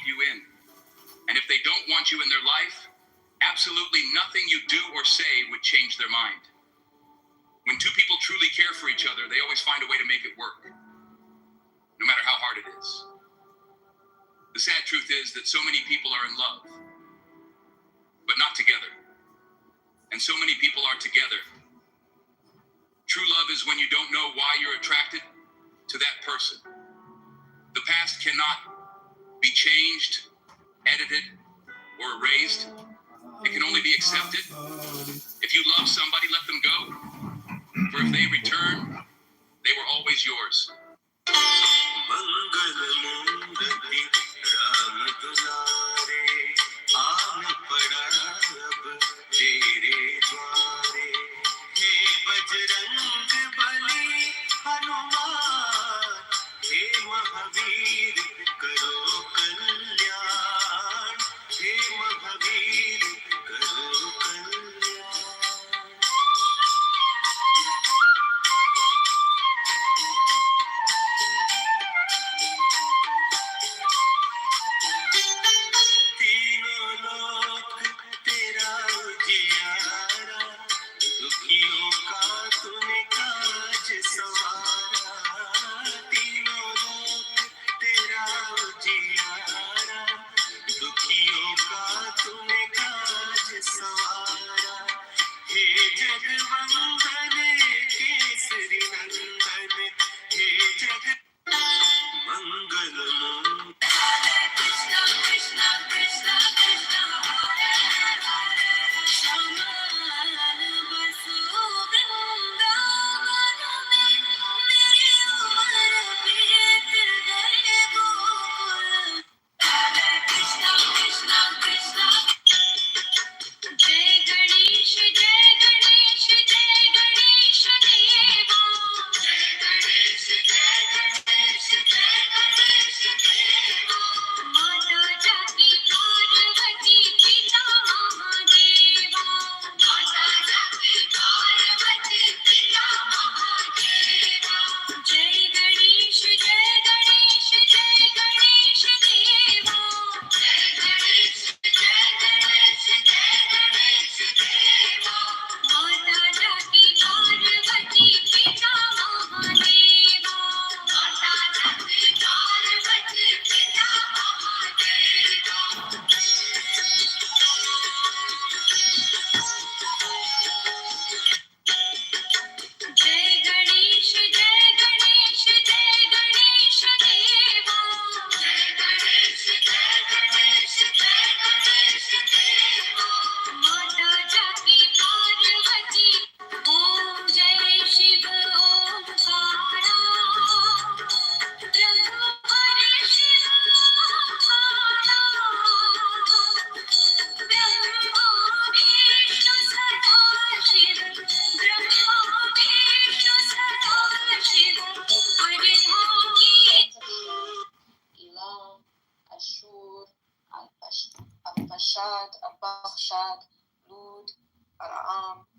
you in. And if they don't want you in their life, absolutely nothing you do or say would change their mind. When two people truly care for each other, they always find a way to make it work, no matter how hard it is. The sad truth is that so many people are in love, but not together. And so many people are together. True love is when you don't know why you're attracted to that person. The past cannot be changed, edited, or erased. It can only be accepted. If you love somebody, let them go. For if they return, they were always yours.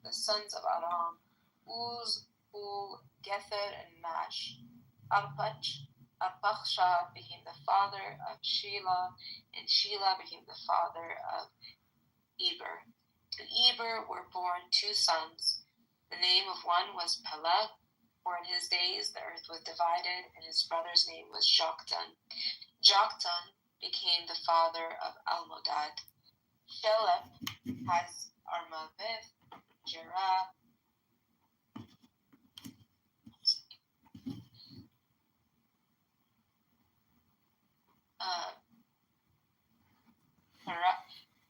The sons of Aram, Uz, Ul, Gether, and Mash. Arpachshad became the father of Shelah, and Shelah became the father of Eber. To Eber were born two sons. The name of one was Peleg, for in his days the earth was divided, and his brother's name was Joktan. Joktan became the father of Almodad. Shelep has Armavith, Jerah,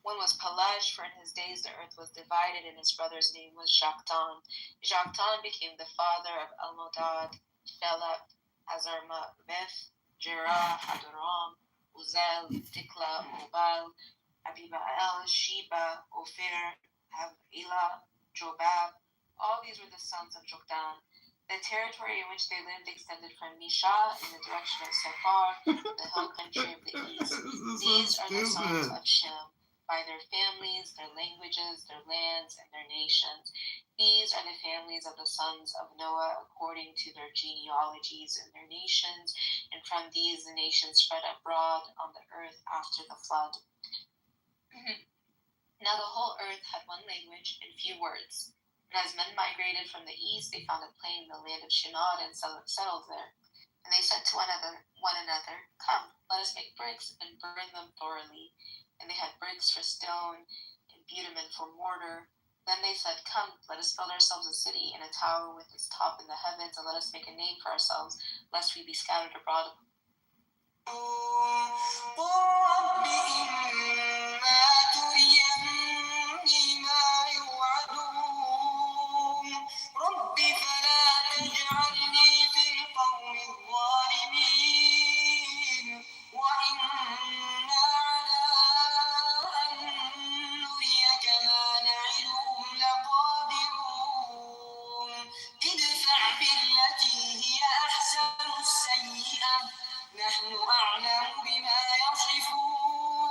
one was Pelaj, for in his days the earth was divided, and his brother's name was Joktan. Joktan became the father of Almodad, Shelep, Hazarmaveth, Jerah, Hadoram, Uzel, Dikla, Obal, Abibael, Sheba, Ophir, Havilah, Jobab. All these were the sons of Joktan. The territory in which they lived extended from Misha in the direction of Safar, the hill country of the east. These are the sons of Shem, by their families, their languages, their lands, and their nations. These are the families of the sons of Noah according to their genealogies and their nations, and from these the nations spread abroad on the earth after the flood. Now the whole earth had one language and few words. And as men migrated from the east, they found a plain in the land of Shinar and settled there. And they said to one another, "Come, let us make bricks and burn them thoroughly." And they had bricks for stone and bitumen for mortar. Then they said, "Come, let us build ourselves a city and a tower with its top in the heavens, and let us make a name for ourselves, lest we be scattered abroad." نحن أعلم بما يصفون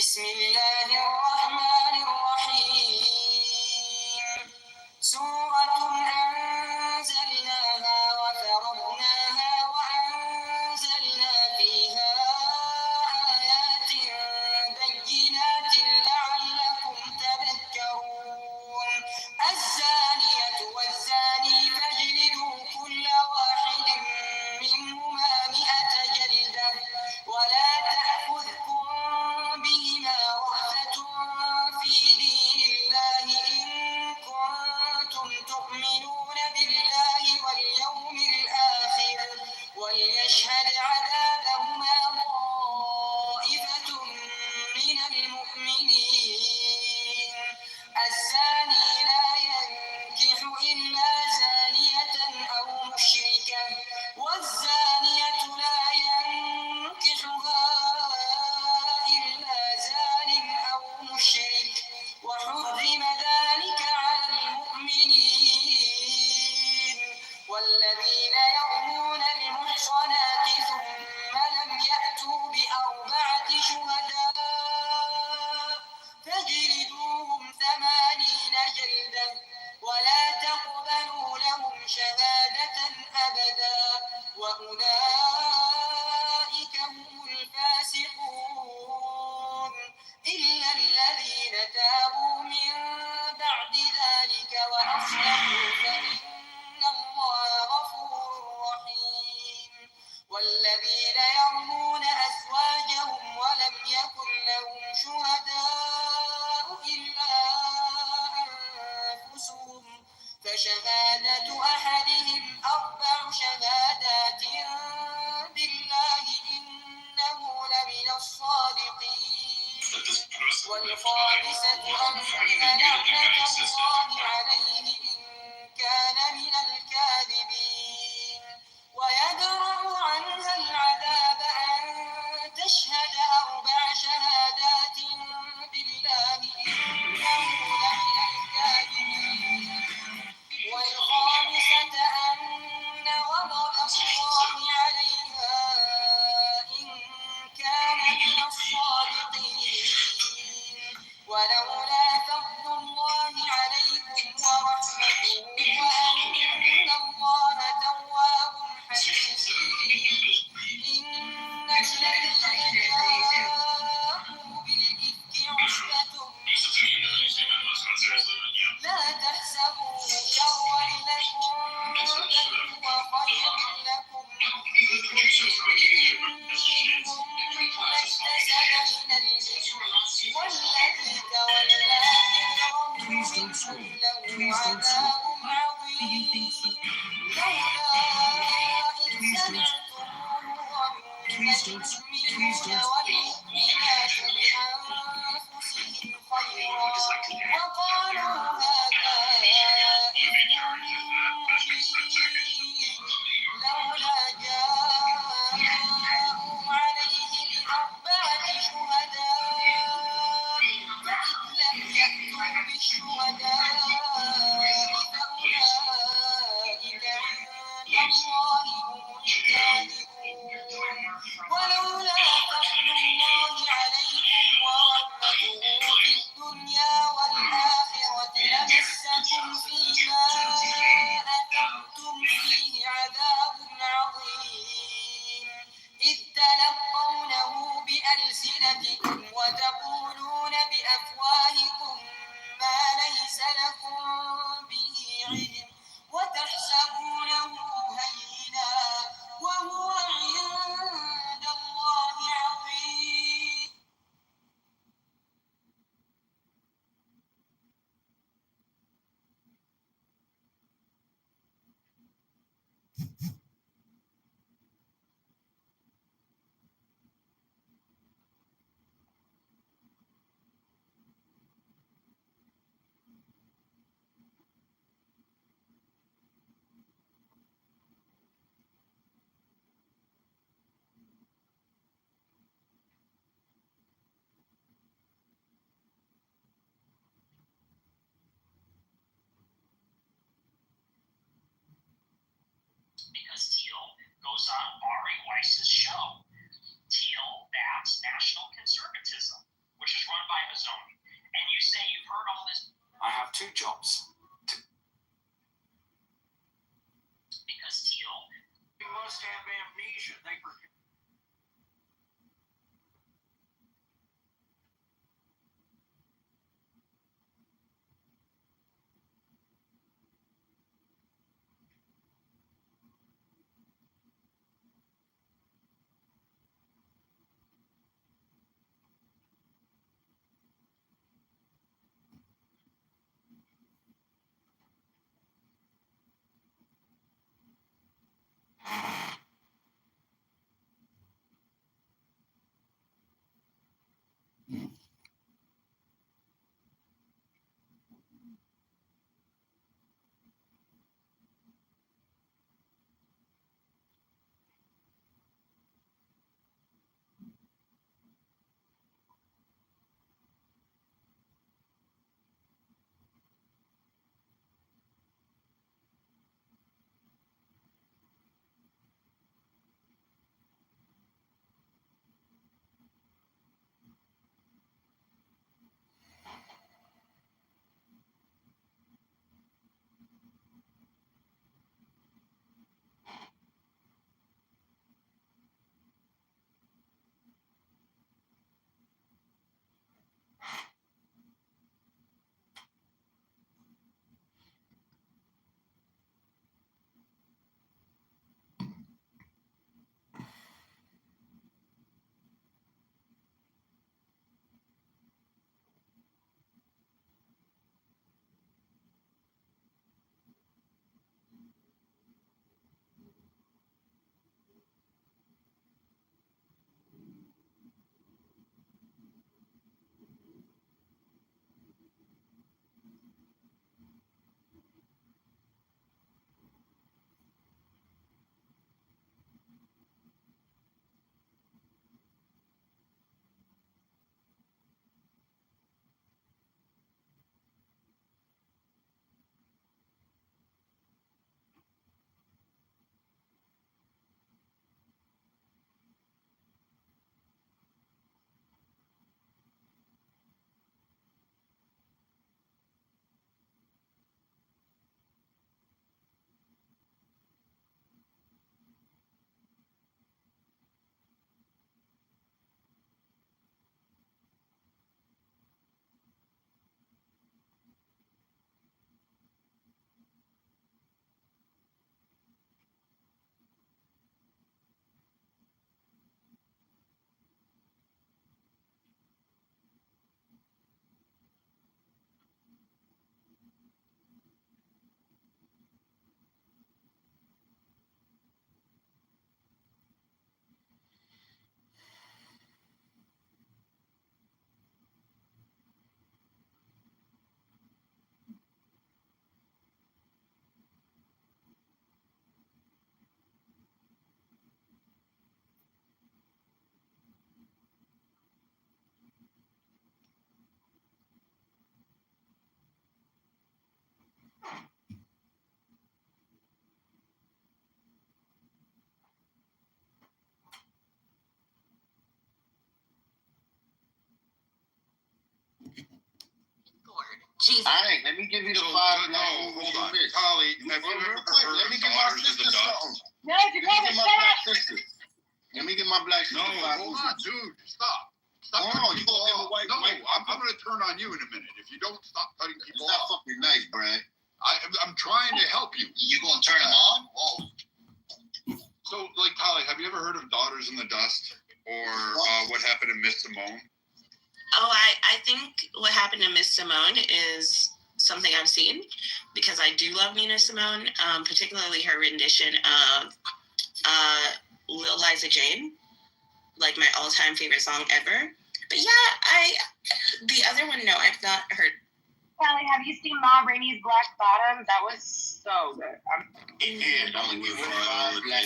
بسم الله الرحمن الرحيم سورة أنزلناها وفرضناها وأنزلنا فيها آيات بينات لعلكم تذكرون الزانية والزاني فاجلدوا كل واحد منهما 100 جلدة ولا تأخذكم بهما رأفة في دين الله إن كنتم تؤمنون بالله واليوم الآخر وليشهد عذابهما طائفة من المؤمنين الزاني لا ينكح إلا زانية أو مشركة والزانية لا ينكحها إلا زان أو مشرك وحرم ذلك على المؤمنين والذين يرمون المحصنات ثم لم يأتوا بأربعة شهداء فاجلدوهم 80 جلدة ولا تقبلوا لهم شهادة أبدا وأولئك هم الفاسقون إلا الذين تابوا من بعد ذلك وأصلحوا فإن الله غفور رحيم والذين يرمون أزواجهم ولم يكن لهم شهداء إلا أنفسهم فشهادة أحدهم 4 شهادات بالله إنه لمن الصادقين والخامسة أن لعنة الله عليه إن كان من الكاذبين ويدرأ عنها العذاب أن تشهد 4 شهادات بالله إنه لمن الكاذبين والخامسة أن غضب الله عليها إن كان من الصادقين ولولا فضل الله عليكم ورحمته وأن الله تواب حكيم إن الذين جاءوا بالإفك عصبة لا تحسبوا شرا لكم بل هو خير لكم لكل امرئ منهم ما اكتسب من الإثم والذي تولى كبره منهم له عذاب عظيم لولا إذ سمعتموه ظن المؤمنون والمؤمنات بأنفسهم خيرا وقالوا هذا إفك مبين لولا جاءوا عليه ب4 شهداء فإذ Lord. Jesus. All right, let me give you the five. No, hold on. Holly, have you ever heard let me of give my Daughters of sister the Dust? something. No, you're Let me going get to my shut black up. sister. Let me get my black sister. No, hold on, dude. Stop. Stop Hold cutting on, you people gonna give a off. white No, white- I'm going to turn on you in a minute if you don't stop cutting It's people not off. fucking nice, Brad. I'm trying to help you. You gonna turn them on? Whoa. So, like, Holly, have you ever heard of Daughters in the Dust or What Happened to Miss Simone? Oh, I think what happened to Miss Simone is something I've seen because I do love Nina Simone, particularly her rendition of Lil Liza Jane, like my all-time favorite song ever. But yeah, the other one, no, I've not heard. Kelly, have you seen Ma Rainey's Black Bottom? That was so good. Yeah, I'm gonna give her five black.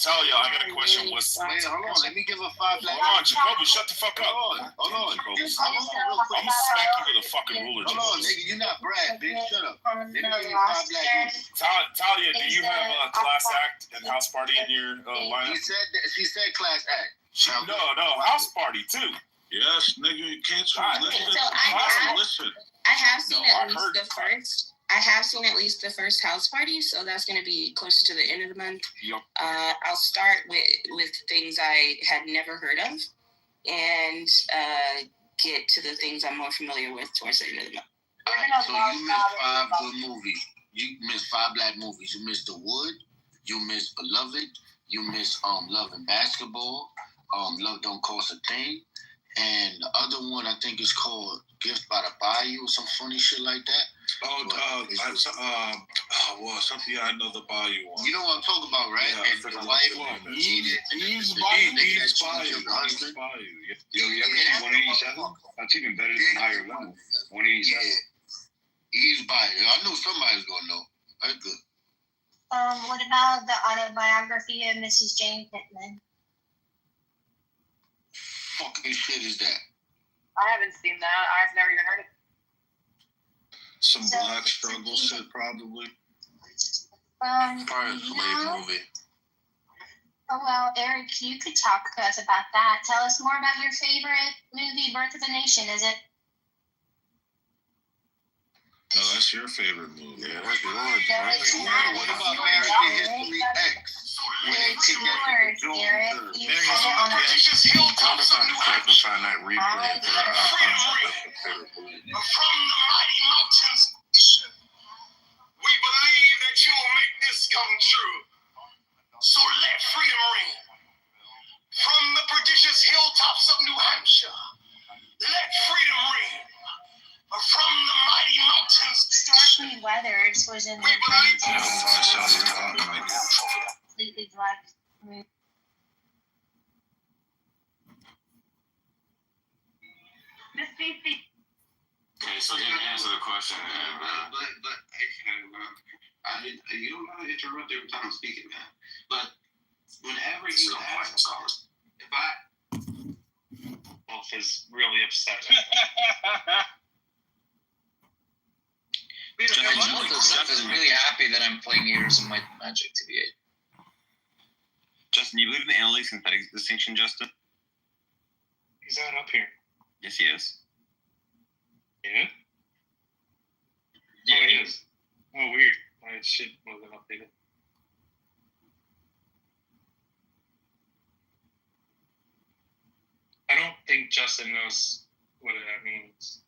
Tell y'all, I got a question. Wait, hold on. Let me give her five black. Hold on, Jacoby, shut the fuck up. Hold on. Jacoby. Hold on, real quick. I'm gonna smack you with a fucking ruler, Hold on, Jacoby. nigga. You're not Brad, bitch. Shut up. Let me give you five black movies. Talia, do you have a class act and house party in your lineup? She said class act. No, house party too. Yes, nigga, you can't listen. So I have seen No, at least the first. I have seen at least the first house party, so that's going to be closer to the end of the month. Yep. I'll start with things I had never heard of, and get to the things I'm more familiar with towards the end of the month. Alright, so you missed five good movies. You missed five black movies. You missed The Wood. You missed Beloved. You missed Love and Basketball. Love Don't Cost a Thing. And the other one I think is called Gift by the Bayou or some funny shit like that. Something I know the Bayou one. You know what I'm talking about, right? Yeah, and the wife cheated. Eve's Bayou. Yo, you ever see 187? That's even better than Higher Level. 187. Eve's Bayou. I knew somebody was gonna know. That's good. What about the autobiography of Mrs. Jane Pittman? Fucking shit is that? I haven't seen that. I've never even heard of it. Some black struggle shit, probably. Probably a slave movie. Oh, well, Eric, you could talk to us about that. Tell us more about your favorite movie, Birth of a Nation. Is it? No, that's your favorite movie. Yeah, that's yours. No, it's not. What about American History X? When they It's kick that nigga yours, Jones Eric. third. You said it on Prestigious hilltops of New Hampshire. Find that replay for From the mighty mountains, we believe that you will make this come true. So let freedom ring. From the prodigious hilltops of New Hampshire, let freedom ring. From the mighty mountains, Starkly Weathered was in the completely black movie. Miss Fifi. Okay, so didn't answer the question. You don't gotta interrupt every time I'm speaking, man. But whenever you have, if I is really upset. Jeff is really happy that I'm playing Years of Might and Magic TV8. Justin, you believe in the analytic synthetic distinction, Justin? He's not up here. Yes, he is. Yeah? Yeah, he is. Oh, weird. My shit wasn't updated. I don't think Justin knows what that means.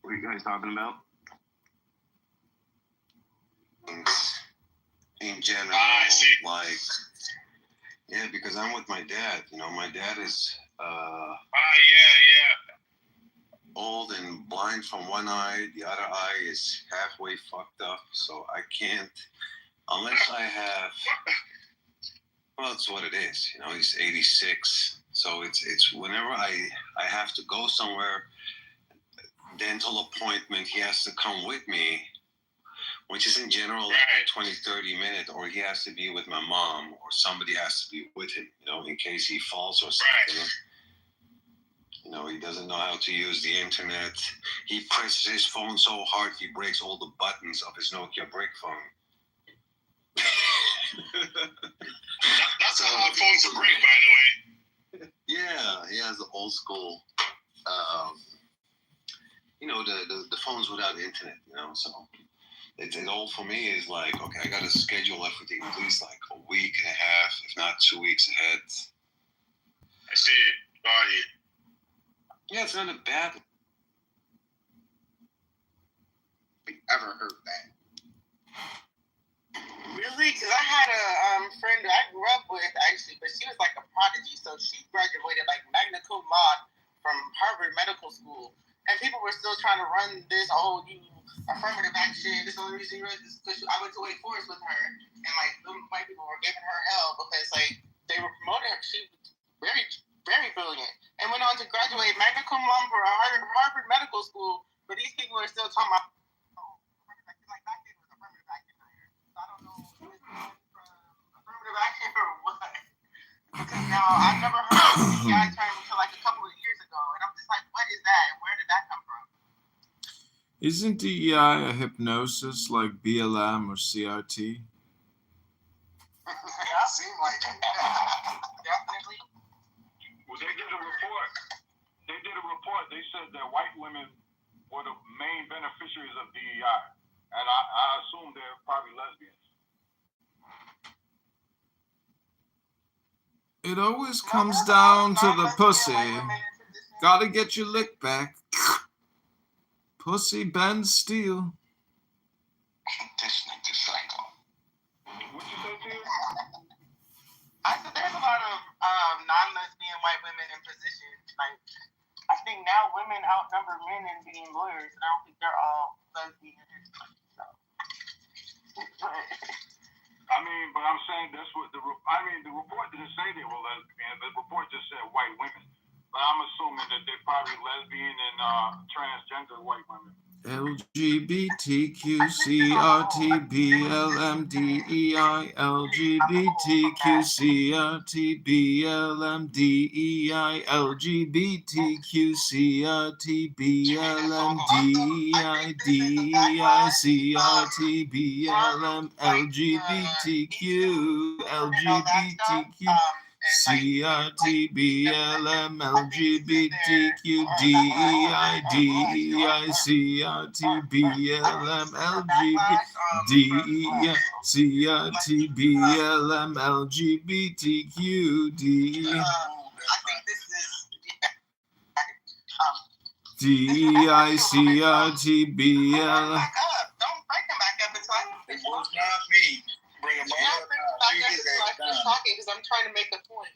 What are you guys talking about? in general, I see. like, yeah, because I'm with my dad. You know, my dad is Yeah. old and blind from one eye. The other eye is halfway fucked up, so I can't, unless I have. Well, it's what it is. You know, he's 86, so it's whenever I have to go somewhere, dental appointment, he has to come with me, which is in general like a 20, 30 minute, or he has to be with my mom, or somebody has to be with him, you know, in case he falls or something. Right. You know, he doesn't know how to use the internet. He presses his phone so hard he breaks all the buttons of his Nokia brick phone. That's how hard phones are great, by the way. Yeah, has the old school, the phones without internet, so it all for me is like, okay, I got to schedule everything at least like a week and a half, if not 2 weeks ahead. I see it. Body. Yeah, it's not a bad. Ever heard that? Really? Because I had a friend that I grew up with, actually, but she was like a prodigy. So she graduated like magna cum laude from Harvard Medical School. And people were still trying to run this whole affirmative action. This is the only reason you read this because I went to Wake Forest with her. And like, the white people were giving her hell because like they were promoting her. She was very, very brilliant. And went on to graduate magna cum laude for Harvard Medical School. But these people are still talking about like back then it was affirmative action. I don't know if it's affirmative action or what. Because now I've never heard of the DEI term until like a couple of years ago. And I'm just like, what is that? And where did that come from? Isn't DEI a hypnosis like BLM or CRT? Yeah, seem like it. Definitely. Well, they did a report. They said that white women were the main beneficiaries of DEI. And I assume they're probably lesbians. It always comes down to the pussy. Gotta get your lick back. Pussy bends steel. This nigga psycho. What you say, Tia? I said there's a lot of non-lesbian white women in positions. Like, I think now women outnumber men in being lawyers, and I don't think they're all lesbians. So. But I'm saying that's what the report didn't say they were lesbian. The report just said white women. But I'm assuming that they're probably lesbian and transgender white women. LGBTQCRTBLMDEI LGBTQCRTBLMDEI LGBTQCRTBLMDEI DEICRTBLM LGBTQ LGBTQ CRTBLM LGBTQ DEI DEI CRTBLM LGBTEI CRTBLM LGBTQ DEI DEI CRTBLM. Don't break them back up. It's like It was not me. Bring him up. Because I'm trying to make a point.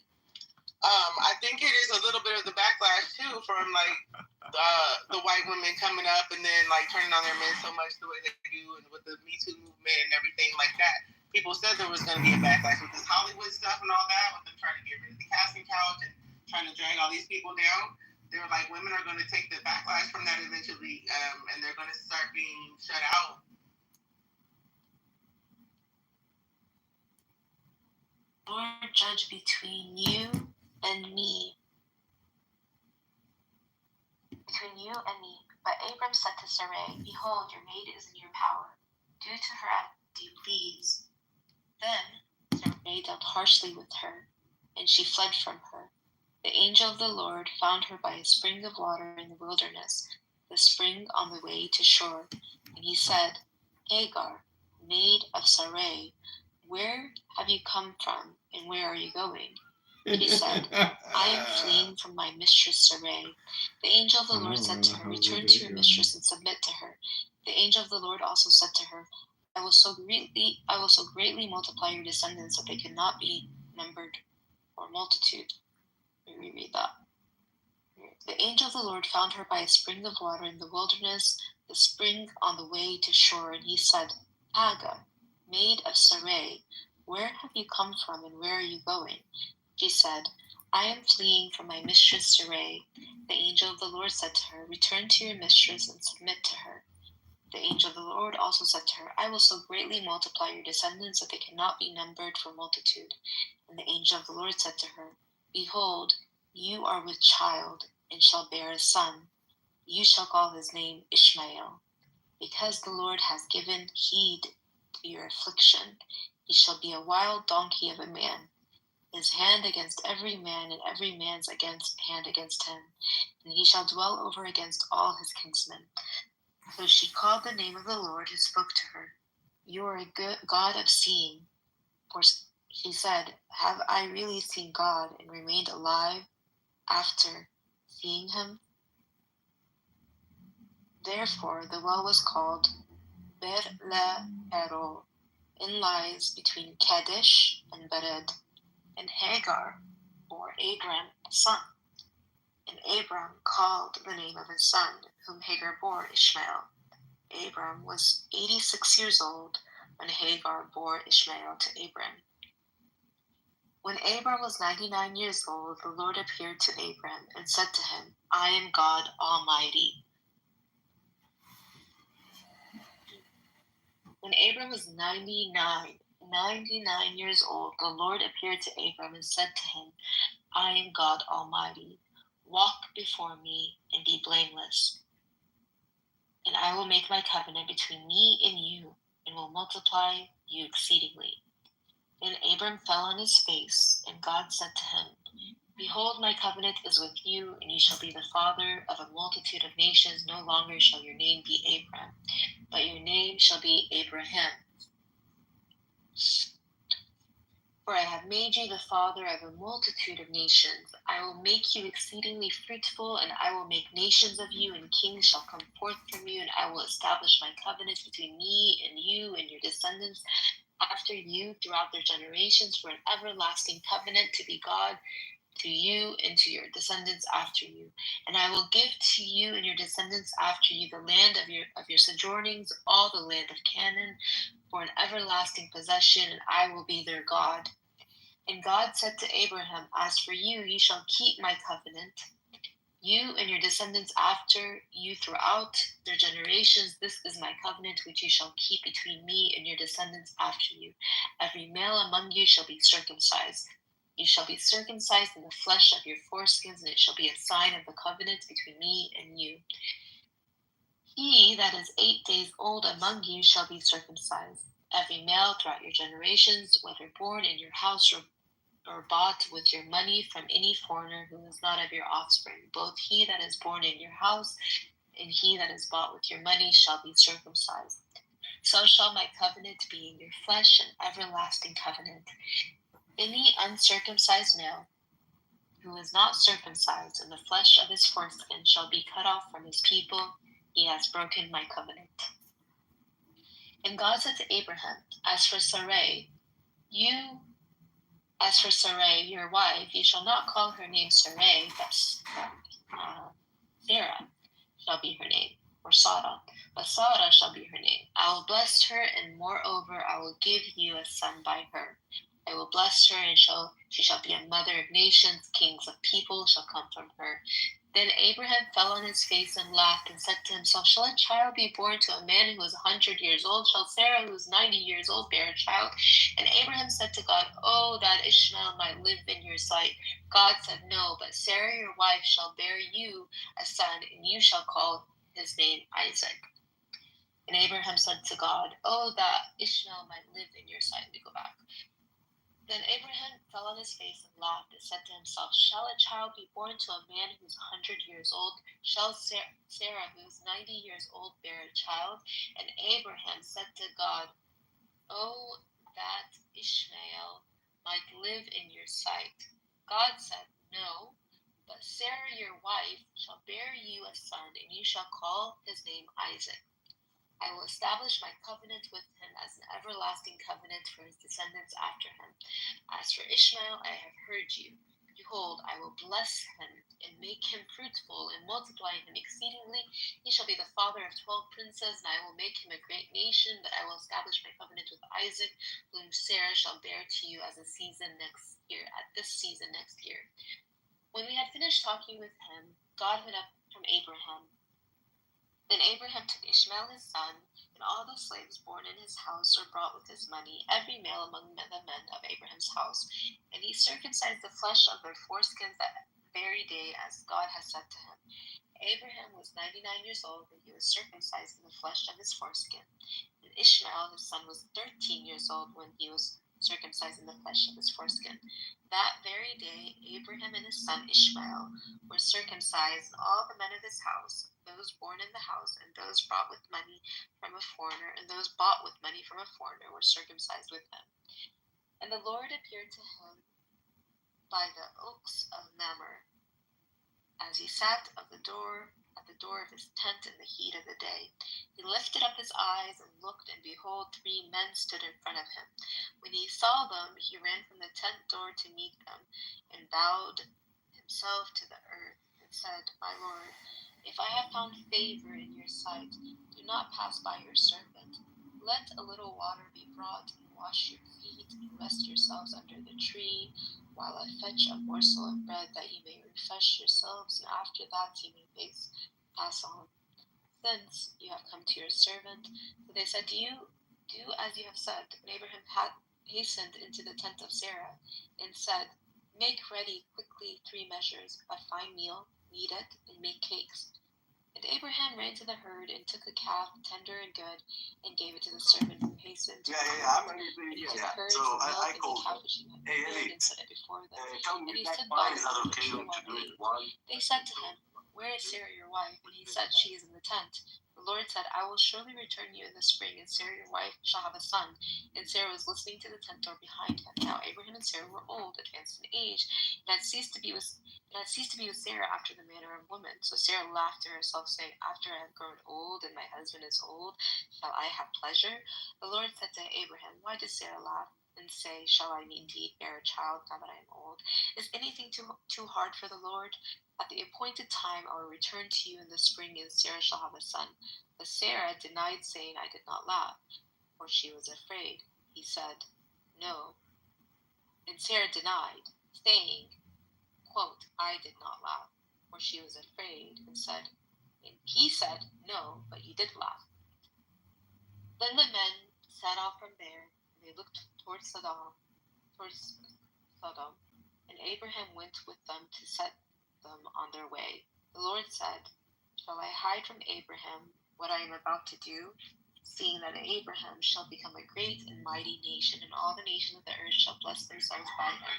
I think it is a little bit of the backlash too from like the white women coming up and then like turning on their men so much the way they do, and with the Me Too movement and everything like that. People said there was going to be a backlash with this Hollywood stuff and all that, with them trying to get rid of the casting couch and trying to drag all these people down. They're like, women are going to take the backlash from that eventually, and they're going to start being shut out. Lord judge between you and me. Between you and me. But Abram said to Sarai, behold, your maid is in your power. Do to her as you please. Then Sarai dealt harshly with her, and she fled from her. The angel of the Lord found her by a spring of water in the wilderness, the spring on the way to shore. And he said, Hagar, maid of Sarai, where have you come from, and where are you going? She said, I am fleeing from my mistress Sarai. The angel of the Lord said to her, return to your mistress and submit to her. The angel of the Lord also said to her, I will so greatly multiply your descendants that they cannot be numbered or multitude. Let me reread that. The angel of the Lord found her by a spring of water in the wilderness, the spring on the way to shore, and he said, Hagar, maid of Sarai, where have you come from, and where are you going? She said, I am fleeing from my mistress Sarai. The angel of the Lord said to her, return to your mistress and submit to her. The angel of the Lord also said to her, I will so greatly multiply your descendants that they cannot be numbered for multitude. And the angel of the Lord said to her, behold, you are with child, and shall bear a son. You shall call his name Ishmael, because the Lord has given heed to your affliction. He shall be a wild donkey of a man. his hand against every man, and every man's hand against him, and he shall dwell over against all his kinsmen. So she called the name of the Lord who spoke to her. You are a good God of seeing. For she said, have I really seen God and remained alive after seeing him? Therefore the well was called Ber-le-Erol. It lies between Kadesh and Bered. And Hagar bore Abram a son. And Abram called the name of his son, whom Hagar bore, Ishmael. Abram was 86 years old when Hagar bore Ishmael to Abram. When Abram was 99 years old, the Lord appeared to Abram and said to him, I am God Almighty. When Abram was 99 years old, the Lord appeared to Abram and said to him, I am God Almighty. Walk before me and be blameless. And I will make my covenant between me and you, and will multiply you exceedingly. Then Abram fell on his face, and God said to him, Behold, my covenant is with you, and you shall be the father of a multitude of nations. No longer shall your name be Abram, but your name shall be Abraham. For I have made you the father of a multitude of nations. I will make you exceedingly fruitful, and I will make nations of you, and kings shall come forth from you, and I will establish my covenant between me and you and your descendants after you throughout their generations for an everlasting covenant to be God to you and to your descendants after you. And I will give to you and your descendants after you the land of your sojournings, all the land of Canaan, for an everlasting possession, and I will be their God. And God said to Abraham, As for you, you shall keep my covenant, you and your descendants after you throughout their generations. This is my covenant which you shall keep between me and your descendants after you. Every male among you shall be circumcised. You shall be circumcised in the flesh of your foreskins, and it shall be a sign of the covenant between me and you. He that is 8 days old among you shall be circumcised. Every male throughout your generations, whether born in your house or bought with your money from any foreigner who is not of your offspring, both he that is born in your house and he that is bought with your money shall be circumcised. So shall my covenant be in your flesh, an everlasting covenant. Any uncircumcised male who is not circumcised in the flesh of his foreskin shall be cut off from his people. He has broken my covenant. And God said to Abraham, As for Sarai, your wife, you shall not call her name Sarai, but Sarah shall be her name, or Sarah, but Sarah shall be her name. I will bless her, and moreover I will give you a son by her. I will bless her, and she shall be a mother of nations. Kings of people shall come from her. Then Abraham fell on his face and laughed, and said to himself, Shall a child be born to a man who is 100 years old? Shall Sarah, who is 90 years old, bear a child? And Abraham said to God, Oh, that Ishmael might live in your sight. God said, No, but Sarah your wife shall bear you a son, and you shall call his name Isaac. And Abraham said to God, Oh, that Ishmael might live in your sight. Let me go back. Then Abraham fell on his face and laughed, and said to himself, Shall a child be born to a man who is 100 years old? Shall Sarah, who is 90 years old, bear a child? And Abraham said to God, Oh, that Ishmael might live in your sight. God said, No, but Sarah your wife shall bear you a son, and you shall call his name Isaac. I will establish my covenant with him as an everlasting covenant for his descendants after him. As for Ishmael, I have heard you. Behold, I will bless him and make him fruitful and multiply him exceedingly. He shall be the father of 12 princes, and I will make him a great nation. But I will establish my covenant with Isaac, whom Sarah shall bear to you as a season next year. At this season next year. When we had finished talking with him, God went up from Abraham. Then Abraham took Ishmael his son, and all the slaves born in his house or brought with his money, every male among the men of Abraham's house. And he circumcised the flesh of their foreskins that very day, as God had said to him. Abraham was 99 years old, and he was circumcised in the flesh of his foreskin. And Ishmael his son was 13 years old when he was circumcising the flesh of his foreskin. That very day, Abraham and his son Ishmael were circumcised, and all the men of his house, those born in the house, and those brought with money from a foreigner, and those bought with money from a foreigner, were circumcised with him. And the Lord appeared to him by the oaks of Mamre, as he sat at the door of his tent in the heat of the day. He lifted up his eyes and looked, and behold, 3 men stood in front of him. When he saw them, he ran from the tent door to meet them, and bowed himself to the earth, and said, My Lord, if I have found favor in your sight, do not pass by your servant. Let a little water be brought, and wash your feet, and rest yourselves under the tree, while I fetch a morsel of bread, that ye may refresh yourselves, and after that ye may pass on. Since you have come to your servant. So they said, Do as you have said. And Abraham hastened into the tent of Sarah, and said, Make ready quickly 3 measures of fine meal, knead it, and make cakes. And Abraham ran to the herd, and took a calf, tender and good, and gave it to the servant who hastened. I'm ready to And he took yeah. curds So and milk I and the called calf them. which he had Hey, made, and set it before them. tell me And he that stood why by is them that and okay drew to do ate. it one? They said to him, Where is Sarah your wife? And he said, She is in the tent. The Lord said, I will surely return you in the spring, and Sarah your wife shall have a son. And Sarah was listening to the tent door behind him. Now Abraham and Sarah were old, advanced in age, and had ceased to be with Sarah after the manner of women. So Sarah laughed to herself, saying, After I have grown old, and my husband is old, shall I have pleasure? The Lord said to Abraham, Why does Sarah laugh and say, Shall I indeed bear a child now that I am old? Is anything too hard for the Lord? At the appointed time I will return to you in the spring, and Sarah shall have a son. But Sarah denied, saying, I did not laugh, for she was afraid. He said, No. And Sarah denied, saying, quote, I did not laugh, for she was afraid, and he said, No, but you did laugh. Then the men set off from there, and they looked towards Sodom, and Abraham went with them to set them on their way. The Lord said, Shall I hide from Abraham what I am about to do? Seeing that Abraham shall become a great and mighty nation, and all the nations of the earth shall bless themselves by him.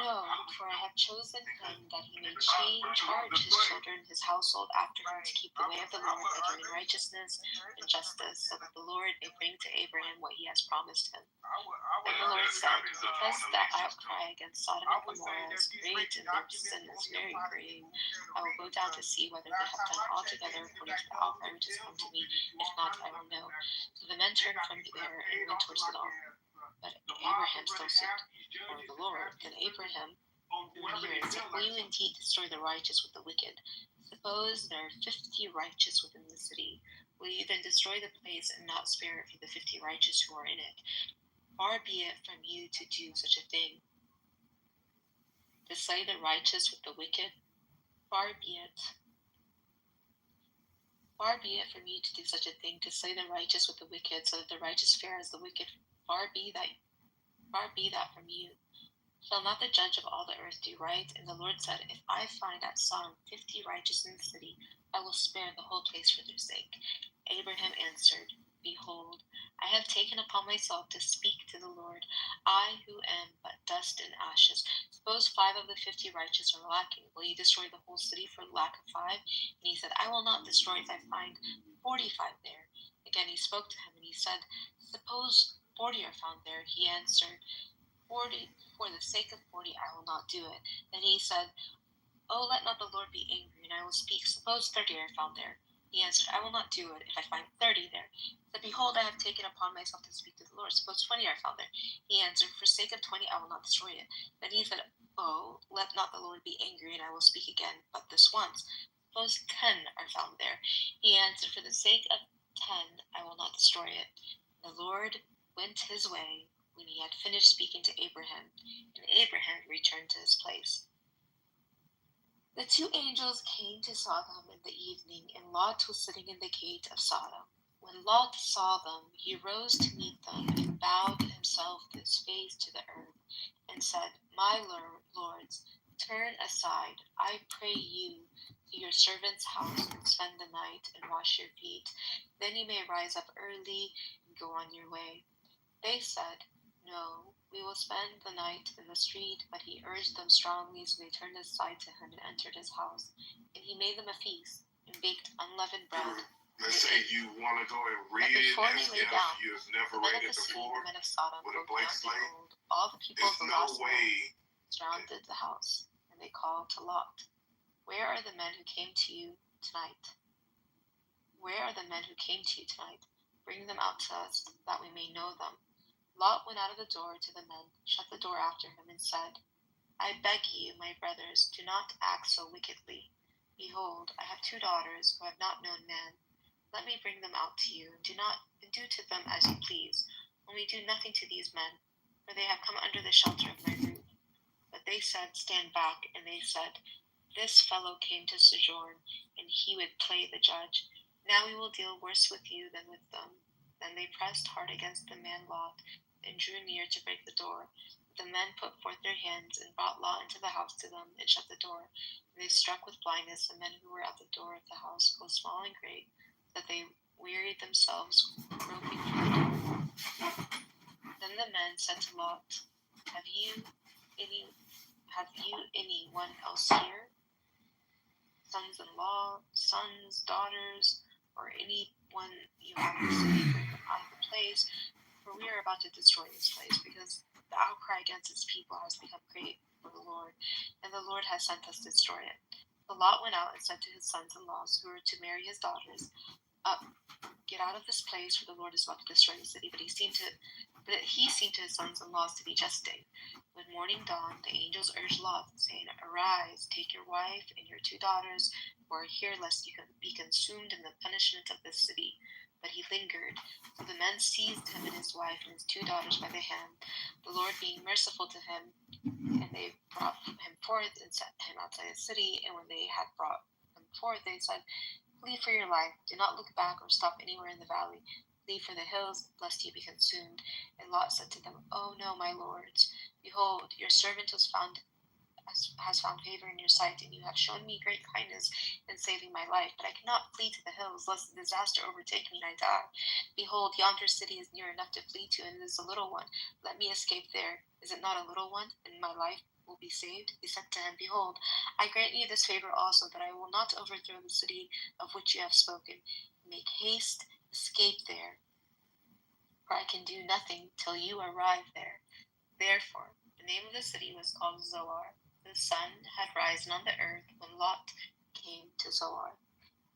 No, for I have chosen him that he may charge his children, his household after him, to keep the way of the Lord by doing righteousness and justice, so that the Lord may bring to Abraham what he has promised him. And the Lord said, Because the outcry against Sodom and Gomorrah is great, and their sin is very great, I will go down to see whether they have done altogether according to the outcry which has come to me. If not, I will know. So the men turned from there and went towards Sodom. But Abraham still said, for the Lord. Then Abraham near and said, Will you indeed destroy the righteous with the wicked? Suppose there are 50 righteous within the city. Will you then destroy the place and not spare it for the 50 righteous who are in it? Far be it from you to do such a thing, to slay the righteous with the wicked. Far be it from you to do such a thing, to slay the righteous with the wicked, so that the righteous fare as the wicked. Far be that from you. Shall not the judge of all the earth do right? And the Lord said, If I find at Sodom 50 righteous in the city, I will spare the whole place for their sake. Abraham answered, Behold, I have taken upon myself to speak to the Lord, I who am but dust and ashes. Suppose 5 of the 50 righteous are lacking. Will you destroy the whole city for lack of 5? And he said, I will not destroy if I find 45 there. Again he spoke to him, and he said, Suppose 40 are found there. He answered, 40, for the sake of 40 I will not do it. Then he said, Oh, let not the Lord be angry, and I will speak. Suppose 30 are found there. He answered, I will not do it if I find 30 there. He said, Behold, I have taken upon myself to speak to the Lord. Suppose 20 are found there. He answered, For sake of 20 I will not destroy it. Then he said, Oh, let not the Lord be angry, and I will speak again, but this once. Suppose 10 are found there. He answered, For the sake of 10 I will not destroy it. The Lord went his way when he had finished speaking to Abraham, and Abraham returned to his place. The 2 angels came to Sodom in the evening, and Lot was sitting in the gate of Sodom. When Lot saw them, he rose to meet them, and bowed himself with his face to the earth, and said, My lords, turn aside, I pray you, to your servant's house, and spend the night, and wash your feet. Then you may rise up early, and go on your way. They said, No, we will spend the night in the street. But he urged them strongly, so they turned aside to him and entered his house. And he made them a feast and baked unleavened bread. Let's say you want to go and read But it before as they lay if down, you've the never men read of it the city, before the men of Sodom, with a both blank young and slate. old, all the people of There's the no last way. surrounded the house, and they called to Lot, "Where are the men who came to you tonight? Where are the men who came to you tonight? Bring them out to us, that we may know them." Lot went out of the door to the men, shut the door after him, and said, "I beg you, my brothers, do not act so wickedly. Behold, I have 2 daughters who have not known man. Let me bring them out to you, and do to them as you please. Only do nothing to these men, for they have come under the shelter of my roof." But they said, "Stand back." And they said, "This fellow came to sojourn, and he would play the judge. Now we will deal worse with you than with them." Then they pressed hard against the man Lot, and drew near to break the door. But the men put forth their hands, and brought Lot into the house to them, and shut the door. And they struck with blindness the men who were at the door of the house, both small and great, that they wearied themselves groping for the door. Then the men said to Lot, Have you anyone else here? Sons-in-law, sons, daughters, or anyone you have in the city, bring them out of the place, for we are about to destroy this place, because the outcry against its people has become great for the Lord, and the Lord has sent us to destroy it. So Lot went out and said to his sons-in-laws who were to marry his daughters, "Up, get out of this place, for the Lord is about to destroy the city." But he seemed to his sons-in-laws to be jesting. When morning dawned, the angels urged Lot, saying, "Arise, take your wife and your 2 daughters, who are here, lest you be consumed in the punishment of this city." But he lingered. So the men seized him and his wife and his 2 daughters by the hand, the Lord being merciful to him, and they brought him forth and set him outside the city. And when they had brought him forth, they said, "Flee for your life. Do not look back or stop anywhere in the valley. Flee for the hills, lest you be consumed." And Lot said to them, "Oh no, my lords. Behold, your servant has found favor in your sight, and you have shown me great kindness in saving my life. But I cannot flee to the hills, lest the disaster overtake me and I die. Behold, yonder city is near enough to flee to, and it is a little one. Let me escape there. Is it not a little one, and my life will be saved?" He said to him, "Behold, I grant you this favor also, that I will not overthrow the city of which you have spoken. Make haste, escape there, for I can do nothing till you arrive there." Therefore, the name of the city was called Zoar. The sun had risen on the earth when Lot came to Zoar.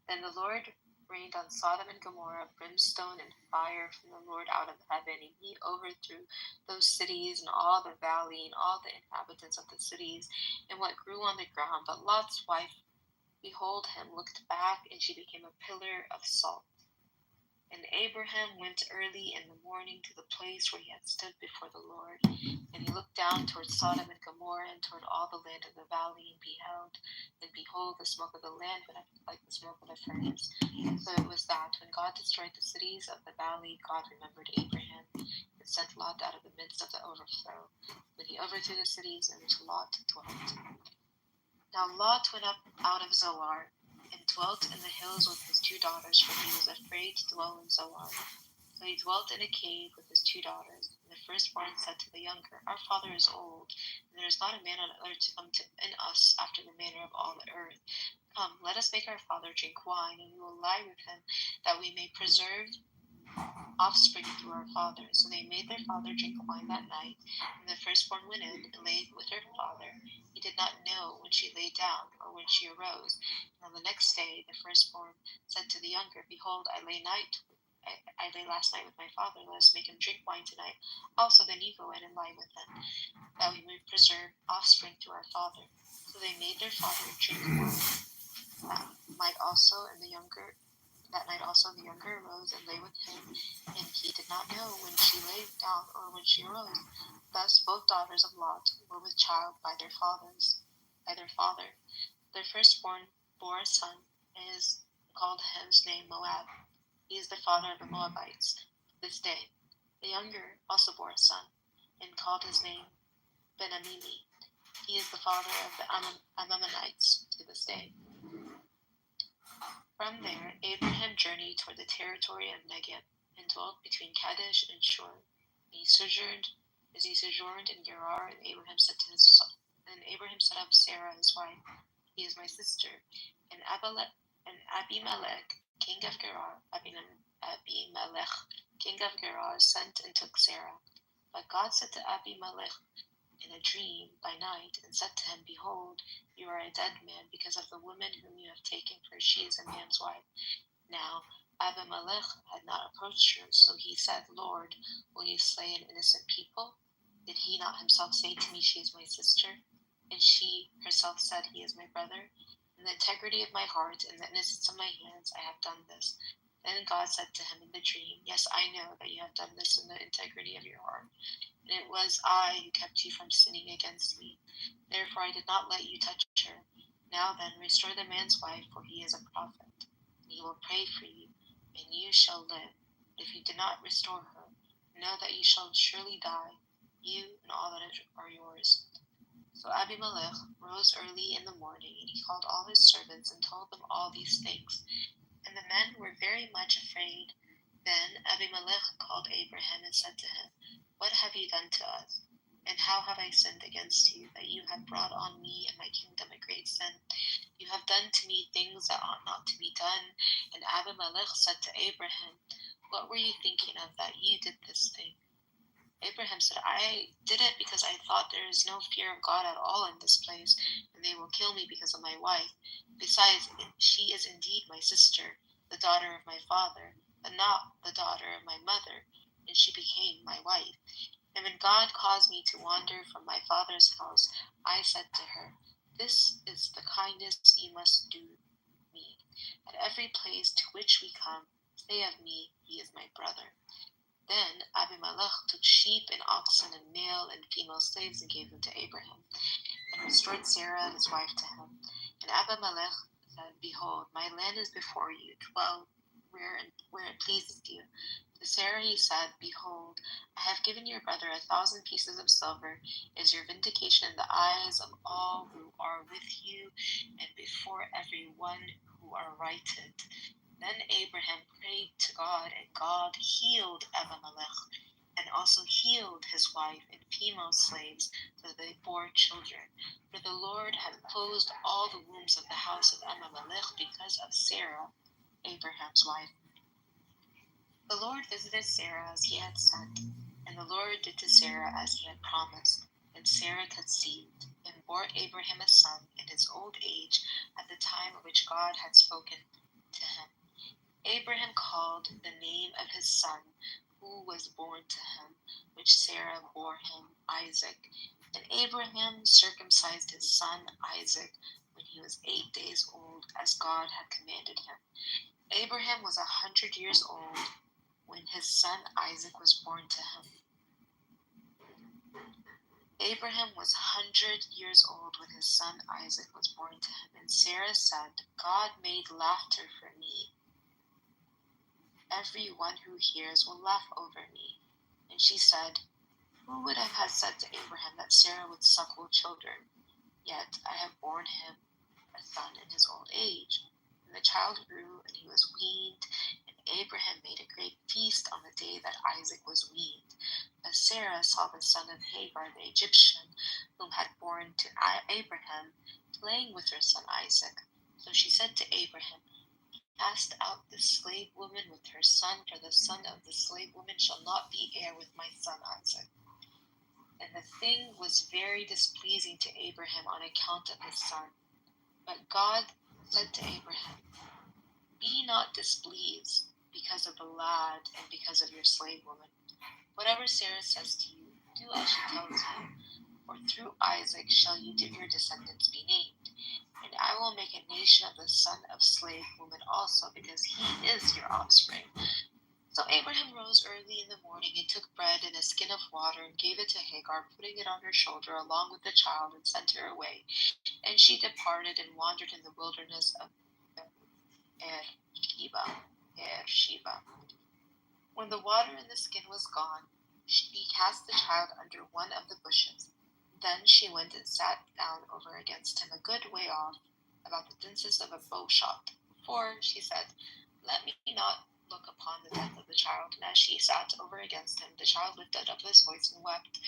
Then the Lord rained on Sodom and Gomorrah brimstone and fire from the Lord out of heaven, and he overthrew those cities and all the valley and all the inhabitants of the cities and what grew on the ground. But Lot's wife, behold him, looked back, and she became a pillar of salt. And Abraham went early in the morning to the place where he had stood before the Lord. And he looked down toward Sodom and Gomorrah and toward all the land of the valley, and beheld, and behold, the smoke of the land went up like the smoke of a furnace. So it was that, when God destroyed the cities of the valley, God remembered Abraham, and sent Lot out of the midst of the overthrow. When he overthrew the cities in which Lot dwelt. Now Lot went up out of Zoar, and dwelt in the hills with his 2 daughters, for he was afraid to dwell in Zoar. So he dwelt in a cave with his 2 daughters. And the firstborn said to the younger, "Our father is old, and there is not a man on earth to come in us after the manner of all the earth. Come, let us make our father drink wine, and we will lie with him, that we may preserve offspring through our father." So they made their father drink wine that night, and the firstborn went in and lay with her father. He did not know when she lay down or when she arose. And on the next day the firstborn said to the younger, "Behold, I lay last night with my father. Let us make him drink wine tonight also. Then you go in and lie with him, that we may preserve offspring through our father." So they made their father drink wine that night also, and the younger arose and lay with him, and he did not know when she lay down or when she arose. Thus both daughters of Lot were with child by their father. Their firstborn bore a son, and called his name Moab. He is the father of the Moabites to this day. The younger also bore a son, and called his name Ben-ammi. He is the father of the Ammonites to this day. From there Abraham journeyed toward the territory of Negev, and dwelt between Kadesh and Shur. And he sojourned as he sojourned in Gerar, and Abraham said of Sarah his wife, "He is my sister." And Abimelech, king of Gerar, sent and took Sarah. But God said to Abimelech in a dream by night, and said to him, "Behold, you are a dead man because of the woman whom you have taken, for she is a man's wife." Now Abimelech had not approached her, so he said, "Lord, will you slay an innocent people? Did he not himself say to me, 'She is my sister'?" And she herself said, "He is my brother." In the integrity of my heart and the innocence of my hands, I have done this. Then God said to him in the dream, "Yes, I know that you have done this in the integrity of your heart, and it was I who kept you from sinning against me. Therefore I did not let you touch her. Now then, restore the man's wife, for he is a prophet, and he will pray for you, and you shall live. But if you do not restore her, know that you shall surely die, you and all that are yours." So Abimelech rose early in the morning, and he called all his servants and told them all these things. And the men were very much afraid. Then Abimelech called Abraham and said to him, "What have you done to us? And how have I sinned against you, that you have brought on me and my kingdom a great sin? You have done to me things that ought not to be done." And Abimelech said to Abraham, "What were you thinking of that you did this thing?" Abraham said, "I did it because I thought there is no fear of God at all in this place, and they will kill me because of my wife. Besides, she is indeed my sister, the daughter of my father, but not the daughter of my mother, and she became my wife. And when God caused me to wander from my father's house, I said to her, 'This is the kindness you must do me. At every place to which we come, say of me, he is my brother.' Then Abimelech took sheep and oxen and male and female slaves and gave them to Abraham, and restored Sarah his wife to him. And Abimelech said, 'Behold, my land is before you, dwell where it pleases you.' To Sarah he said, 'Behold, I have given your brother 1,000 pieces of silver as your vindication in the eyes of all who are with you, and before every one who are righted.' Then Abraham prayed to God, and God healed Abimelech, and also healed his wife and female slaves, so they bore children. For the Lord had closed all the wombs of the house of Abimelech because of Sarah, Abraham's wife. The Lord visited Sarah as he had said, and the Lord did to Sarah as he had promised. And Sarah conceived, and bore Abraham a son in his old age, at the time of which God had spoken to him. Abraham called the name of his son, who was born to him, which Sarah bore him, Isaac. And Abraham circumcised his son Isaac when he was 8 days old, as God had commanded him. Abraham was 100 years old when his son Isaac was born to him. Abraham was 100 years old when his son Isaac was born to him. And Sarah said, "God made laughter for me. Every one who hears will laugh over me." And she said, "Who would have said to Abraham that Sarah would suckle children? Yet I have borne him a son in his old age." And the child grew, and he was weaned, and Abraham made a great feast on the day that Isaac was weaned. But Sarah saw the son of Hagar the Egyptian, whom had borne to Abraham, playing with her son Isaac. So she said to Abraham, "Cast out the slave woman with her son, for the son of the slave woman shall not be heir with my son Isaac." And the thing was very displeasing to Abraham on account of his son. But God said to Abraham, "Be not displeased because of the lad and because of your slave woman. Whatever Sarah says to you, do as she tells you, for through Isaac shall your descendants be named. And I will make a nation of the son of slave woman also, because he is your offspring." So Abraham rose early in the morning and took bread and a skin of water and gave it to Hagar, putting it on her shoulder along with the child, and sent her away. And she departed and wandered in the wilderness of Beersheba. When the water in the skin was gone, she cast the child under one of the bushes. Then she went and sat down over against him a good way off, about the distance of a bow shot. "For," she said, "let me not look upon the death of the child. And as she sat over against him, the child lifted up his voice and wept.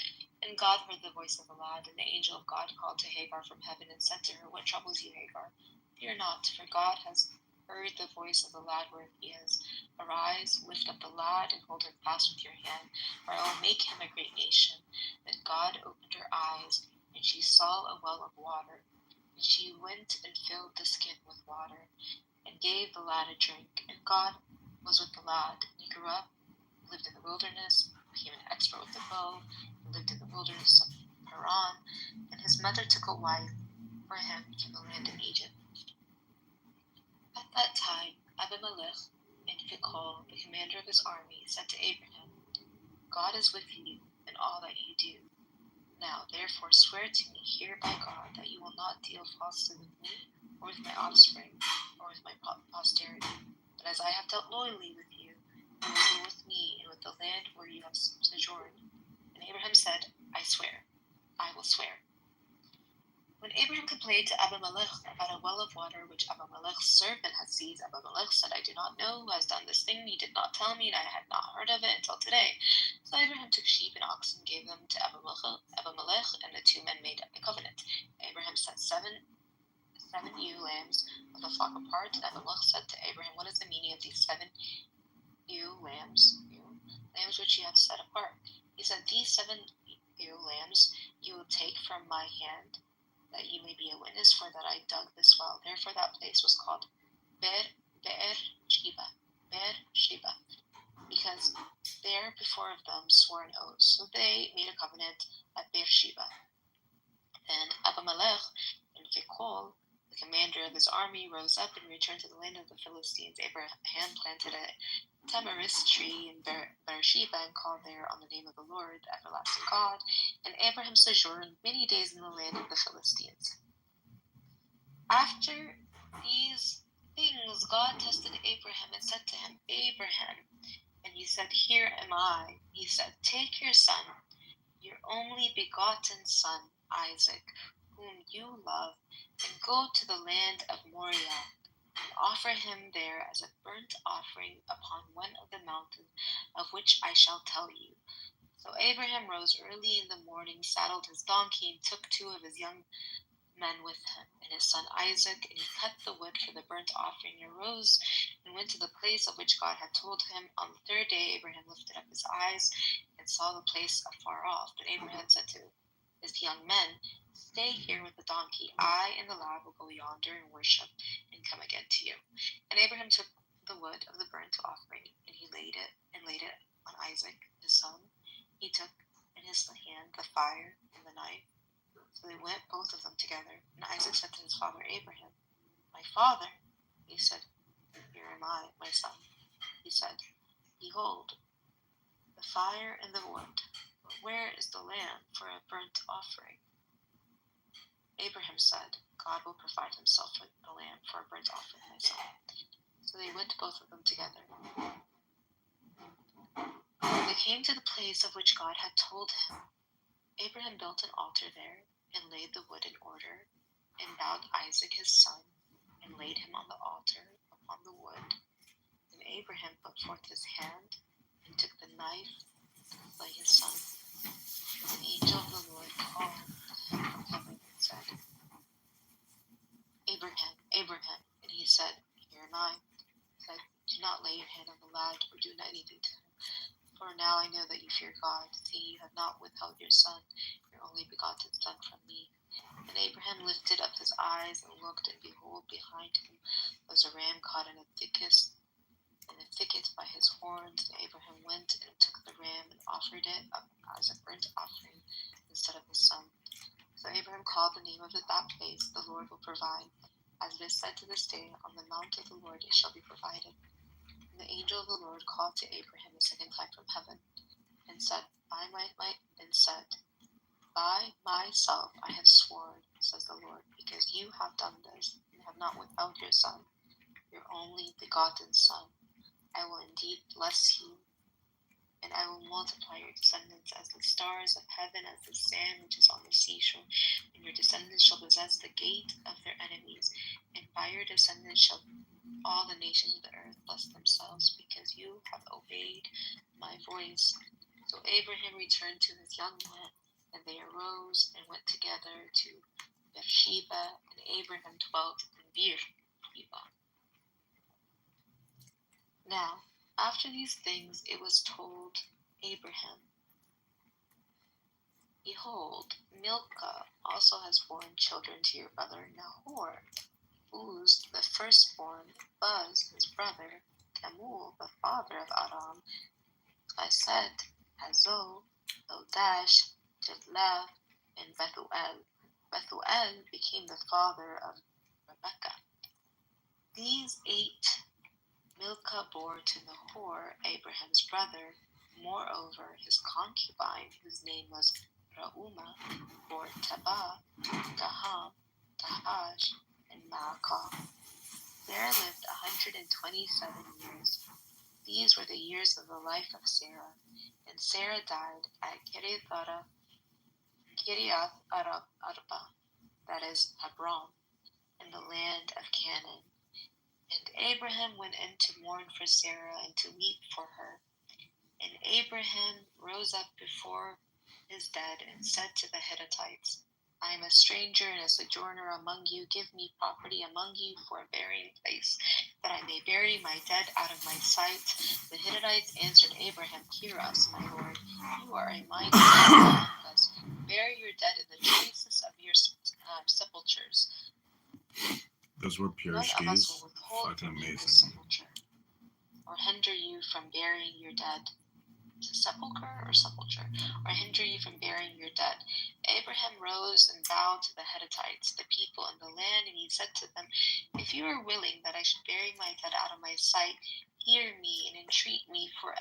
And God heard the voice of the lad, and the angel of God called to Hagar from heaven and said to her, What troubles you, Hagar? Fear not, for God has heard the voice of the lad where he is. Arise, lift up the lad, and hold him fast with your hand, for I will make him a great nation. Then God opened her eyes, and she saw a well of water. And she went and filled the skin with water, and gave the lad a drink. And God was with the lad, and he grew up, lived in the wilderness, became an expert with the bow, and lived in the wilderness of Haran. And his mother took a wife for him from the land of Egypt. At that time, Abimelech and Phicol, the commander of his army, said to Abraham, God is with you in all that you do. Now, therefore, swear to me here by God that you will not deal falsely with me, or with my offspring, or with my posterity. But as I have dealt loyally with you, you will deal with me and with the land where you have sojourned. And Abraham said, I swear, I will swear. When Abraham complained to Abimelech about a well of water which Abimelech's servant had seized, Abimelech said, I do not know who has done this thing. You did not tell me, and I had not heard of it until today. So Abraham took sheep and oxen, gave them to Abimelech, and the two men made a covenant. Abraham set seven ewe lambs of the flock apart, and Abimelech said to Abraham, What is the meaning of these 7 ewe lambs? Lambs which you have set apart. He said, These 7 ewe lambs you will take from my hand, that you may be a witness, for that I dug this well. Therefore that place was called Be'er Sheba, because there before of them swore an oath. So they made a covenant at Beersheba. Then Abimelech and Phicol, the commander of his army, rose up and returned to the land of the Philistines. Abraham planted a tamarisk tree in Beersheba and called there on the name of the Lord, the everlasting God. And Abraham sojourned many days in the land of the Philistines. After these things, God tested Abraham and said to him, Abraham. And he said, Here am I. He said, Take your son, your only begotten son, Isaac, whom you love, and go to the land of Moriah, and offer him there as a burnt offering upon one of the mountains of which I shall tell you. So Abraham rose early in the morning, saddled his donkey, and took 2 of his young men with him, and his son Isaac, and he cut the wood for the burnt offering, and arose and went to the place of which God had told him. On the 3rd day Abraham lifted up his eyes and saw the place afar off. But Abraham said to his young men, Stay here with the donkey. I and the lad will go yonder and worship, and come again to you. And Abraham took the wood of the burnt offering, and he laid it on Isaac his son. He took in his hand the fire and the knife. So they went both of them together. And Isaac said to his father Abraham, My father. He said, Here am I, my son. He said, Behold, the fire and the wood, but where is the lamb for a burnt offering? Abraham said, God will provide himself with the lamb for a burnt offering, my son. So they went both of them together. They came to the place of which God had told him. Abraham built an altar there, and laid the wood in order, and bound Isaac his son, and laid him on the altar upon the wood. And Abraham put forth his hand, and took the knife to slay his son. And the angel of the Lord called to him from heaven and said, Abraham, Abraham. And he said, Here am I. He said, Do not lay your hand on the lad, or do anything to him. For now I know that you fear God, seeing you have not withheld your son, your only begotten son, from me. And Abraham lifted up his eyes and looked, and behold, behind him was a ram caught in a thicket by his horns. And Abraham went and took the ram and offered it up as a burnt offering instead of his son. So Abraham called the name of that place, The Lord will provide. As it is said to this day, On the mount of the Lord it shall be provided. And the angel of the Lord called to Abraham a second time from heaven, and said, By myself I have sworn, says the Lord, because you have done this, and have not withheld your son, your only begotten son. I will indeed bless you, and I will multiply your descendants as the stars of heaven, as the sand which is on the seashore. And your descendants shall possess the gate of their enemies, and by your descendants shall All the nations of the earth bless themselves because you have obeyed my voice. So Abraham returned to his young men, and they arose and went together to Beersheba, and Abraham dwelt in Beersheba. Now, after these things, it was told Abraham, behold, Milcah also has borne children to your brother Nahor. Uz, the firstborn, Buz, his brother, Tamul, the father of Aram, Chesed, Hazo, Eldash, Jidlaf, and Bethuel. Bethuel became the father of Rebekah. These 8 Milcah bore to Nahor, Abraham's brother. Moreover, his concubine, whose name was Reumah, bore Tabah, Gaham, Tahaj, and Maacah. There lived 127 years. These were the years of the life of Sarah, and Sarah died at Kiriath Arba, that is Hebron, in the land of Canaan. And Abraham went in to mourn for Sarah and to weep for her. And Abraham rose up before his dead and said to the Hittites, I am a stranger and a sojourner among you. Give me property among you for a burying place, that I may bury my dead out of my sight. The Hittites answered Abraham, Hear us, my lord. You are a mighty man among us. Bury your dead in the choicest of your sepulchres. Those were pure None of us skis. will withhold Fucking from you this amazing. sepulchre, or hinder you from burying your dead. Is it sepulchre or sepulchre? Or hinder you from burying your dead. Abraham rose and bowed to the Hittites, the people in the land, and he said to them, If you are willing that I should bury my dead out of my sight, hear me and entreat me for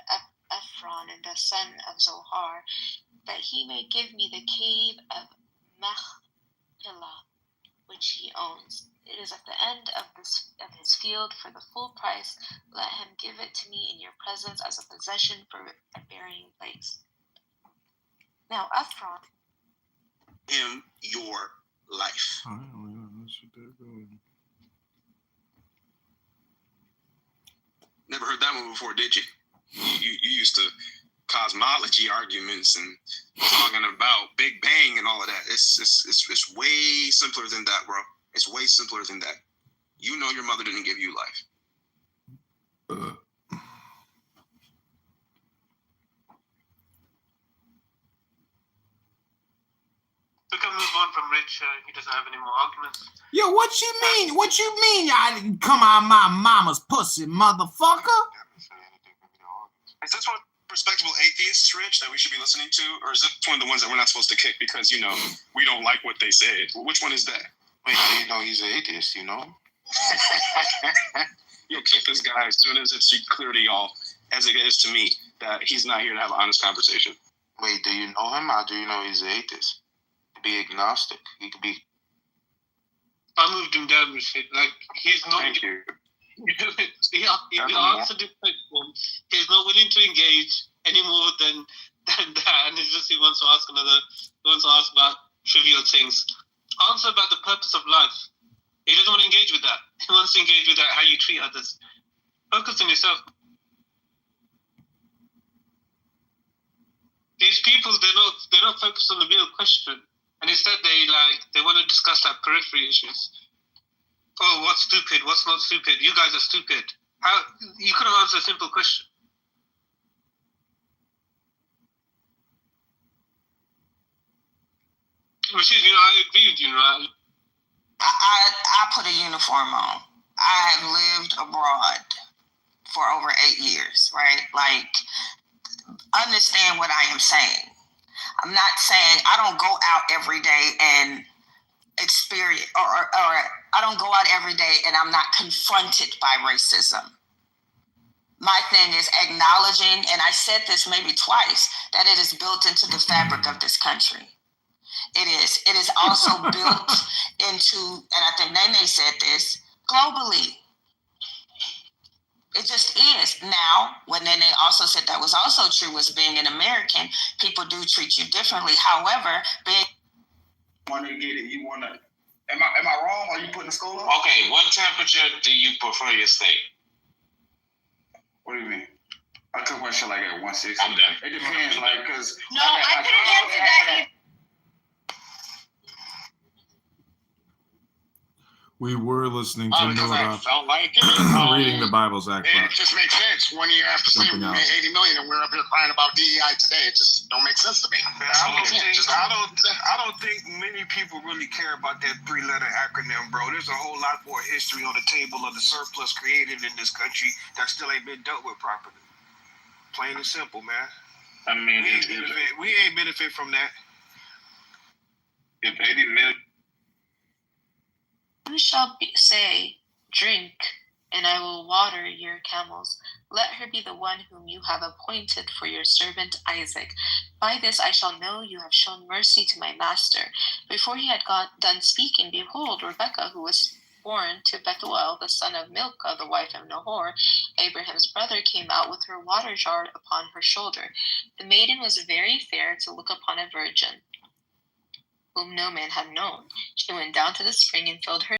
Ephron and the son of Zohar, that he may give me the cave of Machpelah, which he owns. It is at the end of his field for the full price. Let him give it to me in your presence as a possession for a burying place. Now Ephron, Him your life. Never heard that one before, did you? You used to cosmology arguments and talking about Big Bang and all of that. It's way simpler than that, bro. It's way simpler than that. You know your mother didn't give you life. We can move on from Rich. He doesn't have any more arguments. Yo, what you mean? What you mean I didn't come out of my mama's pussy, motherfucker? Is this one respectable atheists, Rich, that we should be listening to? Or is this one of the ones that we're not supposed to kick because, you know, we don't like what they said? Which one is that? Wait, how do you know he's an atheist, you know? You'll kick this guy as soon as it's clear to y'all, as it is to me, that he's not here to have an honest conversation. Wait, do you know him? How do you know he's an atheist? He could be agnostic. He could be... I moved him down with it. Like, he's not... Thank you. he answered the question. He's not willing to engage any more than that. And it's just he wants to ask about trivial things. Answer about the purpose of life. He doesn't want to engage with that. He wants to engage with that, how you treat others. Focus on yourself. These people, they're not focused on the real question. And instead they want to discuss like periphery issues. Oh, what's stupid? What's not stupid? You guys are stupid. How you couldn't answer a simple question. Rashid, I agree with you, right? I put a uniform on. I have lived abroad for over 8 years, right? Like, understand what I am saying. I'm not saying I don't go out every day and experience, or I don't go out every day and I'm not confronted by racism. My thing is acknowledging, and I said this maybe twice, that it is built into the fabric of this country. It is. It is also built into, and I think Nene said this, globally. It just is. Now, what Nene also said that was also true was being an American, people do treat you differently. However, being... Want to get it, you want to Am I wrong? Are you putting the skull on? Okay, what temperature do you prefer your steak? What do you mean? I cook my shit like at 160. I'm done. It depends, like, because... No, I couldn't answer that either. We were listening to Because I Noah felt like it. reading the Bible's Act. It just makes sense. 1 year after slavery, we Jumping made out. 80 million, and we're up here crying about DEI today. It just don't make sense to me. I don't think many people really care about that 3-letter acronym, bro. There's a whole lot more history on the table of the surplus created in this country that still ain't been dealt with properly. Plain and simple, man. I mean, we ain't benefit from that. If 80 million. You shall say, drink, and I will water your camels. Let her be the one whom you have appointed for your servant Isaac. By this I shall know you have shown mercy to my master. Before he had done speaking, behold, Rebekah, who was born to Bethuel, the son of Milcah, the wife of Nahor, Abraham's brother, came out with her water jar upon her shoulder. The maiden was very fair to look upon, a virgin, whom no man had known. She went down to the spring and filled her